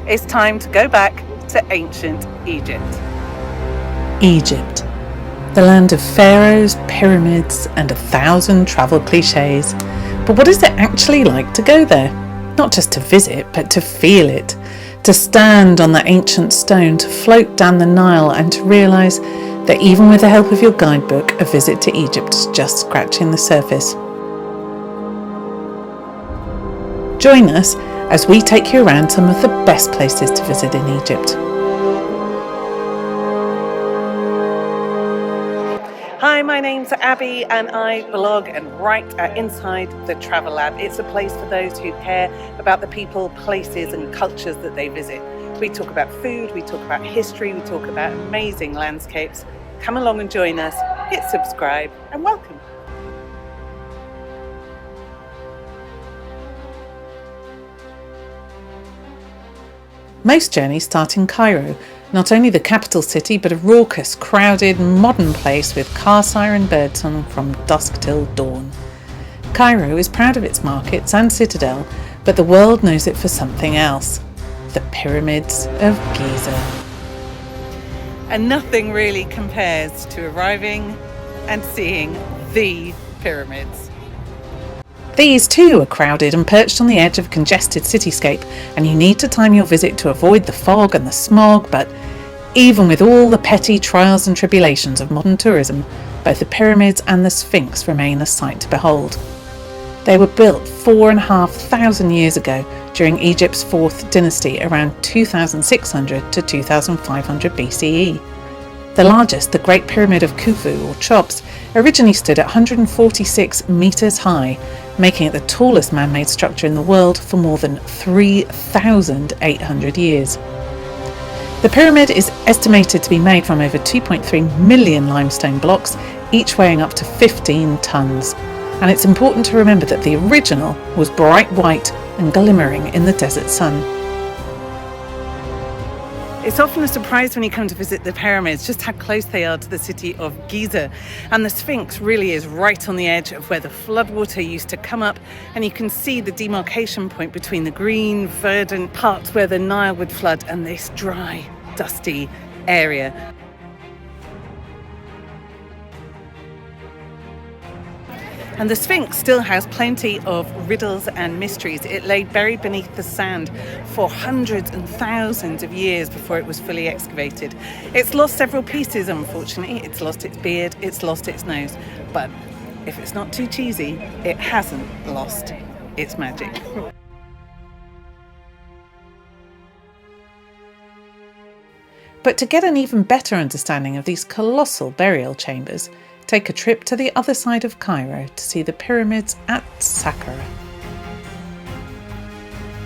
It's time to go back to ancient Egypt. Egypt, the land of pharaohs, pyramids, and 1,000 travel cliches. But what is it actually like to go there? Not just to visit, but to feel it. To stand on that ancient stone, to float down the Nile, and to realise that even with the help of your guidebook, a visit to Egypt is just scratching the surface. Join us as we take you around some of the best places to visit in Egypt. Hi, my name's Abby and I blog and write at Inside the Travel Lab. It's a place for those who care about the people, places and cultures that they visit. We talk about food, we talk about history, we talk about amazing landscapes. Come along and join us, hit subscribe and welcome. Most journeys start in Cairo, not only the capital city, but a raucous, crowded, modern place with car siren birdsong from dusk till dawn. Cairo is proud of its markets and citadel, but the world knows it for something else: the Pyramids of Giza. And nothing really compares to arriving and seeing the pyramids. These too are crowded and perched on the edge of a congested cityscape, and you need to time your visit to avoid the fog and the smog, but even with all the petty trials and tribulations of modern tourism, both the pyramids and the Sphinx remain a sight to behold. They were built 4,500 years ago during Egypt's 4th dynasty around 2600 to 2500 BCE. The largest, the Great Pyramid of Khufu, or Cheops, originally stood at 146 metres high, making it the tallest man-made structure in the world for more than 3,800 years. The pyramid is estimated to be made from over 2.3 million limestone blocks, each weighing up to 15 tonnes. And it's important to remember that the original was bright white and glimmering in the desert sun. It's often a surprise when you come to visit the pyramids just how close they are to the city of Giza. And the Sphinx really is right on the edge of where the floodwater used to come up, and you can see the demarcation point between the green, verdant parts where the Nile would flood and this dry, dusty area. And the Sphinx still has plenty of riddles and mysteries. It lay buried beneath the sand for hundreds and thousands of years before it was fully excavated. It's lost several pieces, unfortunately. It's lost its beard, it's lost its nose. But if it's not too cheesy, it hasn't lost its magic. But to get an even better understanding of these colossal burial chambers, take a trip to the other side of Cairo to see the pyramids at Saqqara.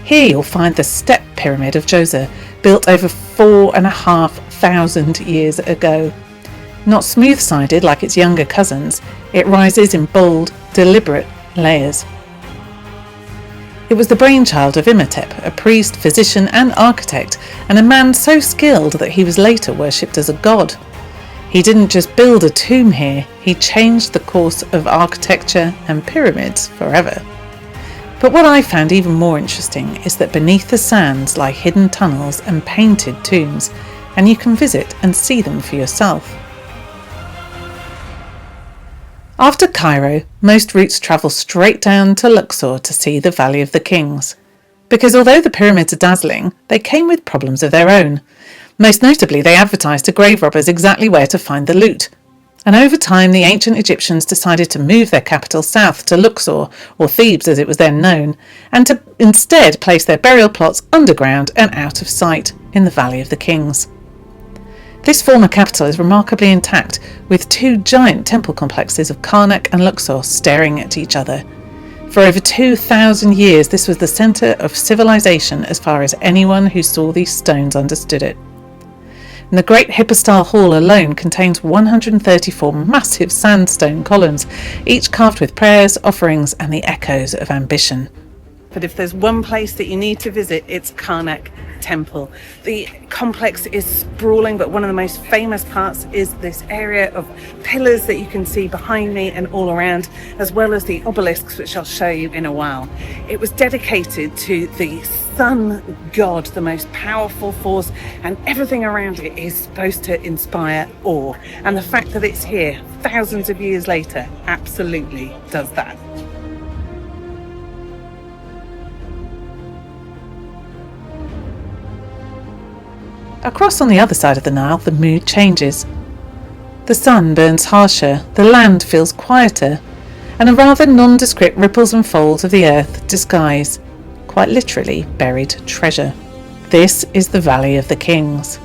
Here you'll find the Step Pyramid of Giza, built over 4,500 years ago. Not smooth-sided like its younger cousins, it rises in bold, deliberate layers. It was the brainchild of Imhotep, a priest, physician and architect, and a man so skilled that he was later worshipped as a god. He didn't just build a tomb here, he changed the course of architecture and pyramids forever. But what I found even more interesting is that beneath the sands lie hidden tunnels and painted tombs, and you can visit and see them for yourself. After Cairo, most routes travel straight down to Luxor to see the Valley of the Kings. Because although the pyramids are dazzling, they came with problems of their own. Most notably, they advertised to grave robbers exactly where to find the loot. And over time, the ancient Egyptians decided to move their capital south to Luxor, or Thebes as it was then known, and to instead place their burial plots underground and out of sight in the Valley of the Kings. This former capital is remarkably intact, with two giant temple complexes of Karnak and Luxor staring at each other. For over 2,000 years, this was the centre of civilization as far as anyone who saw these stones understood it. And the Great Hypostyle Hall alone contains 134 massive sandstone columns, each carved with prayers, offerings and the echoes of ambition. But if there's one place that you need to visit, it's Karnak. temple. The complex is sprawling, but one of the most famous parts is this area of pillars that you can see behind me and all around, as well as the obelisks, which I'll show you in a while. It was dedicated to the sun god, the most powerful force, and everything around it is supposed to inspire awe. And the fact that it's here thousands of years later absolutely does that. Across on the other side of the Nile, the mood changes. The sun burns harsher, the land feels quieter, and a rather nondescript ripples and folds of the earth disguise, quite literally, buried treasure. This is the Valley of the Kings.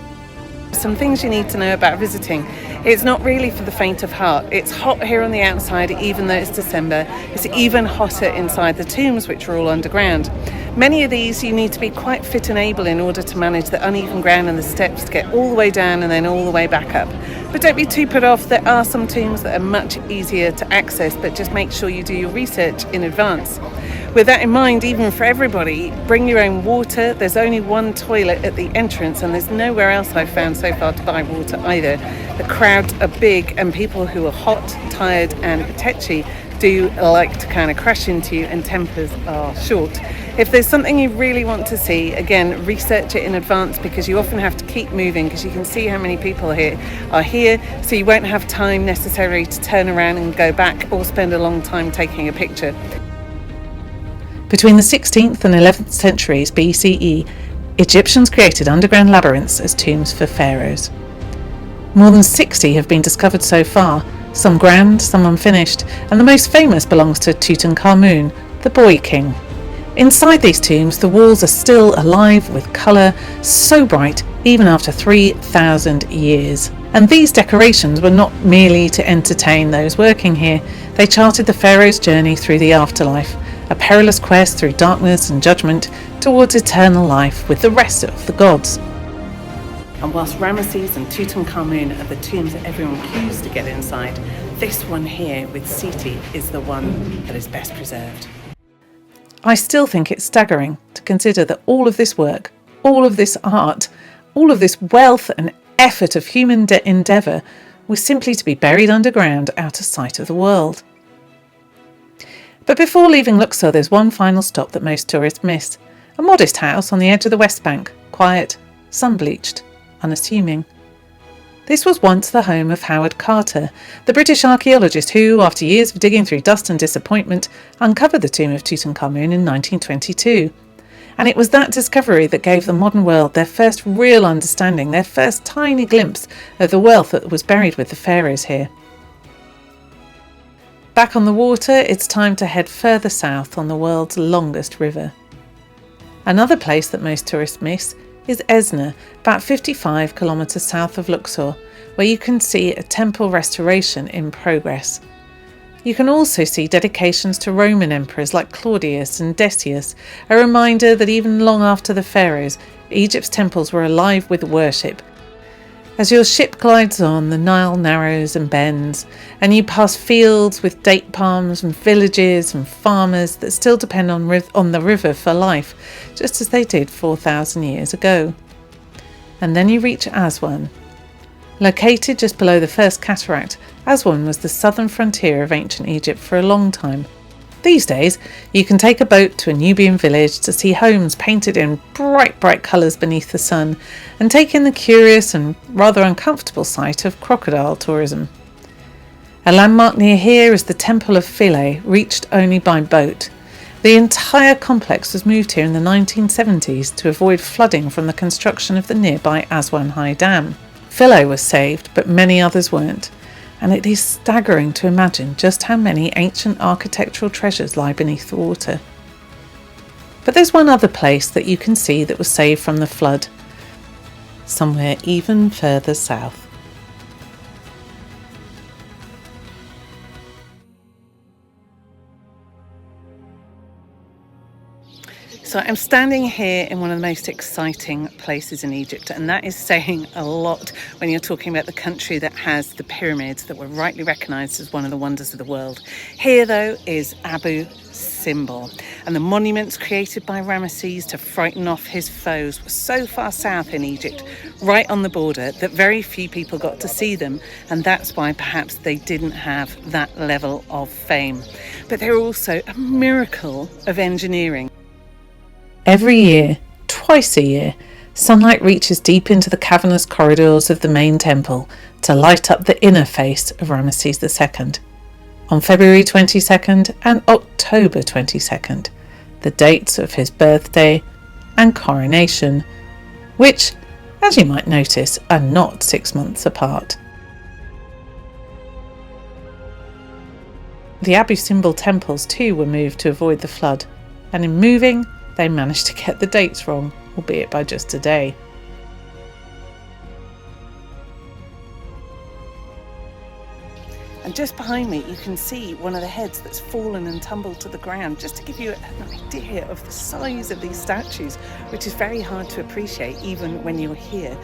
Some things you need to know about visiting. It's not really for the faint of heart. It's hot here on the outside, even though it's December. It's even hotter inside the tombs, which are all underground. Many of these you need to be quite fit and able in order to manage the uneven ground and the steps to get all the way down and then all the way back up. But don't be too put off. There are some tombs that are much easier to access, but just make sure you do your research in advance. With that in mind, even for everybody, bring your own water. There's only one toilet at the entrance, and there's nowhere else I've found so far to buy water either. The crowds are big, and people who are hot, tired and tetchy do like to kind of crash into you, and tempers are short. If there's something you really want to see, again, research it in advance, because you often have to keep moving because you can see how many people are here, so you won't have time necessarily to turn around and go back or spend a long time taking a picture. Between the 16th and 11th centuries BCE, Egyptians created underground labyrinths as tombs for pharaohs. More than 60 have been discovered so far, some grand, some unfinished, and the most famous belongs to Tutankhamun, the boy king. Inside these tombs, the walls are still alive with colour, so bright even after 3,000 years. And these decorations were not merely to entertain those working here. They charted the pharaoh's journey through the afterlife, a perilous quest through darkness and judgment towards eternal life with the rest of the gods. And whilst Ramesses and Tutankhamun are the tombs that everyone queues to get inside, this one here with Seti is the one that is best preserved. I still think it's staggering to consider that all of this work, all of this art, all of this wealth and effort of human endeavour was simply to be buried underground out of sight of the world. But before leaving Luxor, there's one final stop that most tourists miss. A modest house on the edge of the West Bank, quiet, sun-bleached, unassuming. This was once the home of Howard Carter, the British archaeologist who, after years of digging through dust and disappointment, uncovered the tomb of Tutankhamun in 1922. And it was that discovery that gave the modern world their first real understanding, their first tiny glimpse of the wealth that was buried with the pharaohs here. Back on the water, it's time to head further south on the world's longest river. Another place that most tourists miss is Esna, about 55 kilometres south of Luxor, where you can see a temple restoration in progress. You can also see dedications to Roman emperors like Claudius and Decius, a reminder that even long after the pharaohs, Egypt's temples were alive with worship. As your ship glides on, the Nile narrows and bends, and you pass fields with date palms and villages and farmers that still depend on the river for life, just as they did 4,000 years ago. And then you reach Aswan. Located just below the first cataract, Aswan was the southern frontier of ancient Egypt for a long time. These days, you can take a boat to a Nubian village to see homes painted in bright, bright colours beneath the sun, and take in the curious and rather uncomfortable sight of crocodile tourism. A landmark near here is the Temple of Philae, reached only by boat. The entire complex was moved here in the 1970s to avoid flooding from the construction of the nearby Aswan High Dam. Philae was saved, but many others weren't. And it is staggering to imagine just how many ancient architectural treasures lie beneath the water. But there's one other place that you can see that was saved from the flood, somewhere even further south. So I'm standing here in one of the most exciting places in Egypt, and that is saying a lot when you're talking about the country that has the pyramids that were rightly recognised as one of the wonders of the world. Here, though, is Abu Simbel, and the monuments created by Ramesses to frighten off his foes were so far south in Egypt, right on the border, that very few people got to see them, and that's why perhaps they didn't have that level of fame. But they're also a miracle of engineering. Every year, twice a year, sunlight reaches deep into the cavernous corridors of the main temple to light up the inner face of Ramesses II. On February 22nd and October 22nd, the dates of his birthday and coronation, which, as you might notice, are not 6 months apart. The Abu Simbel temples too were moved to avoid the flood, and in moving, they managed to get the dates wrong, albeit by just a day. And just behind me, you can see one of the heads that's fallen and tumbled to the ground, just to give you an idea of the size of these statues, which is very hard to appreciate even when you're here.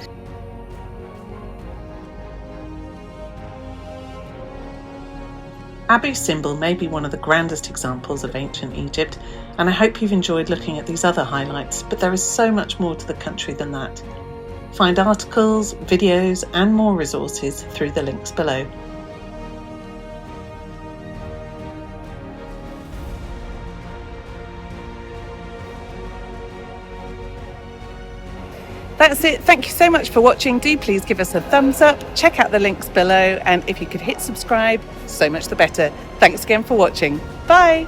Abu Simbel may be one of the grandest examples of ancient Egypt, and I hope you've enjoyed looking at these other highlights, but there is so much more to the country than that. Find articles, videos, and more resources through the links below. That's it. Thank you so much for watching. Do please give us a thumbs up, check out the links below, and if you could hit subscribe, so much the better. Thanks again for watching. Bye.